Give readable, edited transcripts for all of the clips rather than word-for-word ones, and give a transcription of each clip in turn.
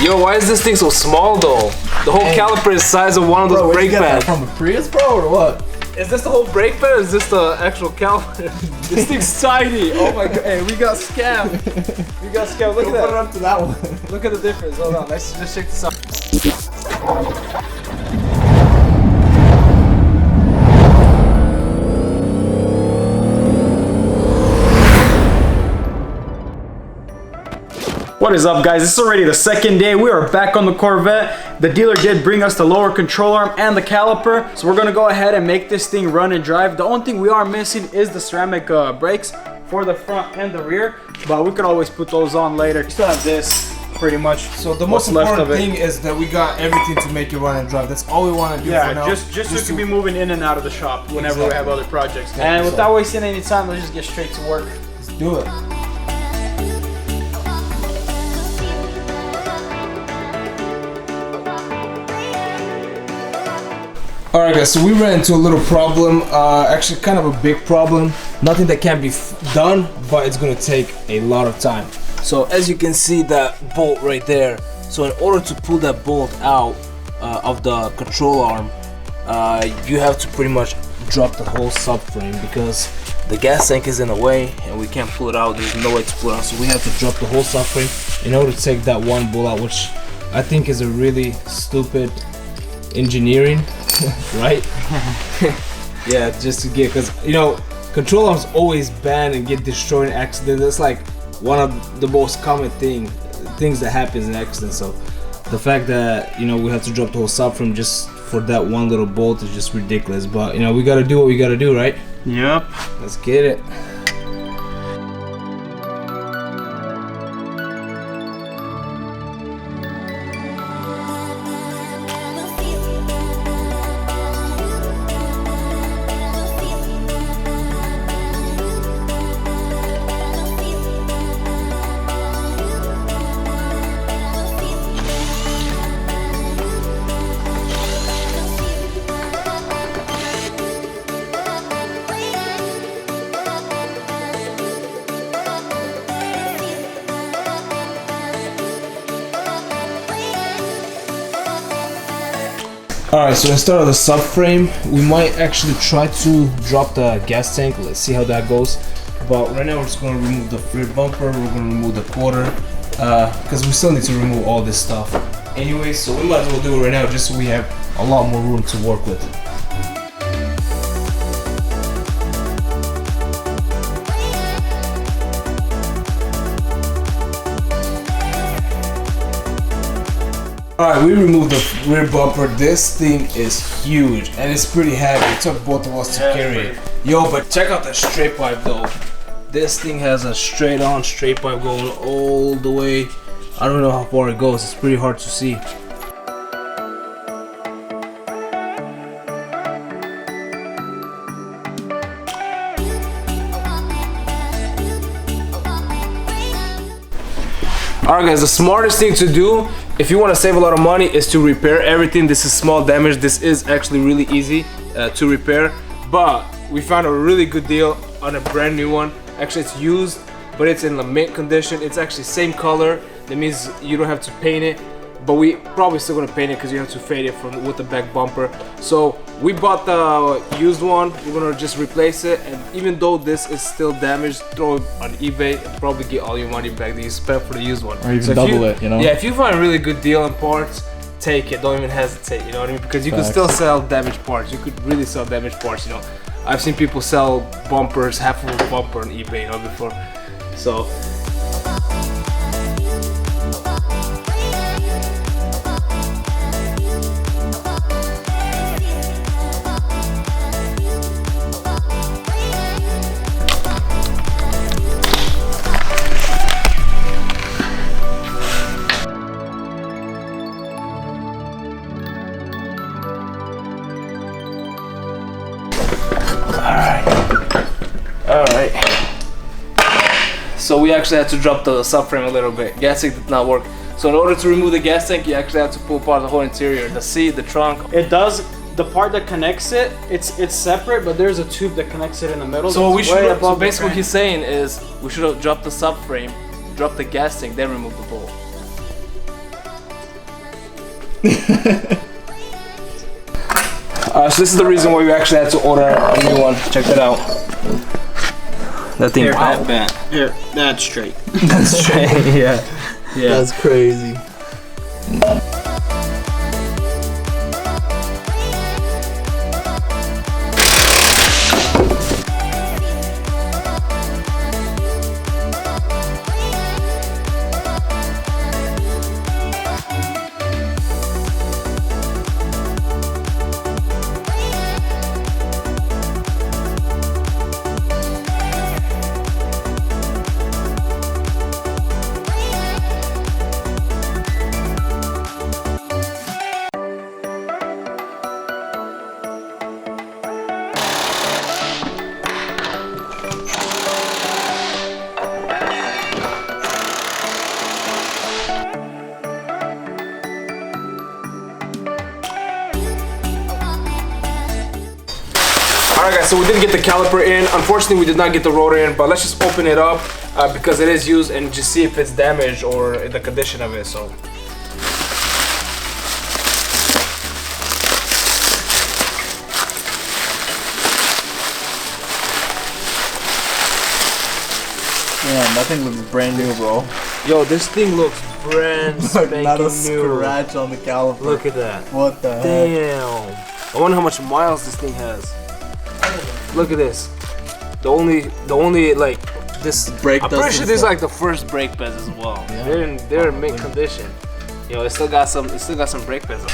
Yo, why is this thing so small though? The whole caliper is the size of one of those brake pads. From a Prius, bro, or what? Is this the whole brake pad or is this the actual caliper? This thing's tiny. Oh my god. Hey, we got scammed. We got scammed. Look at that. Put it up to that one. Look at the difference. Hold on. Let's just check this out. What is up, guys? This is already the second day. We are back on the Corvette. The dealer did bring us the lower control arm and the caliper, so we're gonna go ahead and make this thing run and drive. The only thing we are missing is the ceramic brakes for the front and the rear, but we could always put those on later. We still have this pretty much. So the most important thing is that we got everything to make it run and drive. That's all we want to do for now. just so you can be moving in and out of the shop whenever we have other projects. And without wasting any time, let's just get straight to work. Let's do it. Alright guys, so we ran into a little problem, actually kind of a big problem. Nothing that can't be done, but it's gonna take a lot of time. So as you can see that bolt right there, so in order to pull that bolt out of the control arm, you have to pretty much drop the whole subframe because the gas tank is in the way and we can't pull it out. There's no way to pull it out, so we have to drop the whole subframe in order to take that one bolt out, which I think is a really stupid engineering. Right? Yeah, just to get, because you know, control arms always ban and get destroyed in accidents. That's like one of the most common things that happens in accidents. So the fact that, you know, we have to drop the whole subframe just for that one little bolt is just ridiculous. But you know, we gotta do what we gotta do, right? Yep. Let's get it. Alright, so instead of the subframe, we might actually try to drop the gas tank. Let's see how that goes. But right now we're just going to remove the rear bumper, we're going to remove the quarter, because we still need to remove all this stuff. Anyway, so we might as well do it right now just so we have a lot more room to work with. Alright, we removed the rear bumper. This thing is huge and it's pretty heavy. It took both of us to carry it. Yo, but check out the straight pipe though. This thing has a straight pipe going all the way. I don't know how far it goes. It's pretty hard to see. Alright guys, the smartest thing to do if you want to save a lot of money is to repair everything. This is small damage. This is actually really easy to repair, but we found a really good deal on a brand new one. Actually it's used, but it's in the mint condition. It's actually same color. That means you don't have to paint it, but we probably still gonna paint it because you have to fade it with the back bumper. So we bought the used one. We're gonna just replace it, and even though this is still damaged, throw it on eBay and probably get all your money back that you spent for the used one. Or even double it, you know? Yeah, if you find a really good deal on parts, take it. Don't even hesitate, you know what I mean? Because you can still sell damaged parts. You could really sell damaged parts, you know. I've seen people sell bumpers, half of a bumper on eBay, you know, before. So Alright. So we actually had to drop the subframe a little bit. Gas tank did not work. So in order to remove the gas tank, you actually have to pull apart the whole interior, the seat, the trunk. It does. The part that connects it, it's separate, but there's a tube that connects it in the middle. So we should. So basically, what he's saying is we should have dropped the subframe, drop the gas tank, then remove the bolt. So this is the reason why we actually had to order a new one. Check that out. That thing. Here, Wow. Here, that's straight. That's straight. Yeah. Yeah. That's crazy. Alright guys, so we didn't get the caliper in. Unfortunately, we did not get the rotor in, but let's just open it up because it is used and just see if it's damaged or the condition of it. So. Yeah, that thing looks brand new, bro. Yo, this thing looks brand spanking Not a new. scratch on the caliper. Look at that. What the heck? Damn. I wonder how much miles this thing has. Look at this. The only like this Brake I'm dust pretty sure and this is stuff. like the first brake pads as well. Yeah, they're in mint condition. Yo, it still got some brake pads.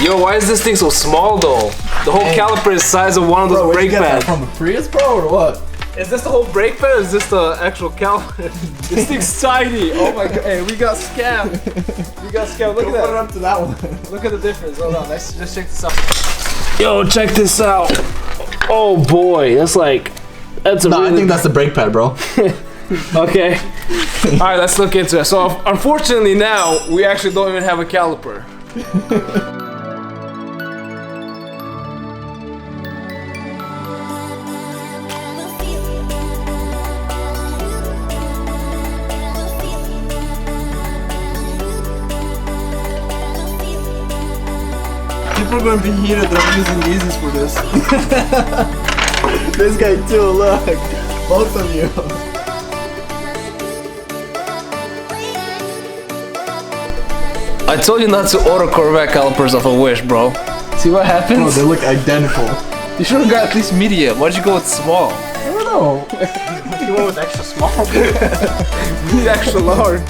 Yo, why is this thing so small though? The whole caliper is the size of one of those Bro, where'd brake you get that pads. from a Prius, bro, or what? Is this the whole brake pad or is this the actual caliper? This thing's tiny. Oh my god. Hey, we got scammed. We got scammed. Look Go at put it that. up to that one. Look at the difference. Hold on. Let's just check this out. Yo, check this out. Oh boy, that's a No, really... I think that's the brake pad, bro. Okay. Alright, let's look into it. So unfortunately now we actually don't even have a caliper. People are gonna be heated that I'm using Yeezys for this. This guy too, look. Both of you. I told you not to order Corvette calipers off a Wish, bro. See what Bro, happens? they look identical. You should have got at least medium. Why'd you go with small? I don't know. You went with extra small. You need extra large.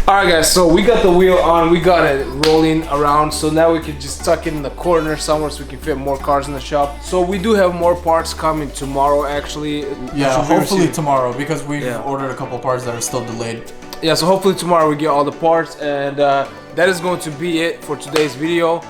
Alright guys, so we got the wheel on, we got it rolling around, so now we can just tuck it in the corner somewhere so we can fit more cars in the shop. So we do have more parts coming tomorrow actually. Yeah, So we hopefully received- tomorrow because we've Yeah. ordered a couple parts that are still delayed. Yeah, so hopefully tomorrow we get all the parts, and that is going to be it for today's video.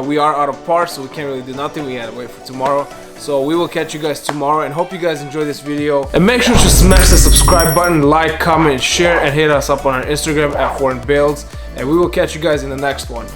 We are out of parts, so we can't really do nothing. We gotta wait for tomorrow. So we will catch you guys tomorrow, and hope you guys enjoy this video. And make sure to smash the subscribe button, like, comment, share, and hit us up on our Instagram at Foreign Builds. And we will catch you guys in the next one.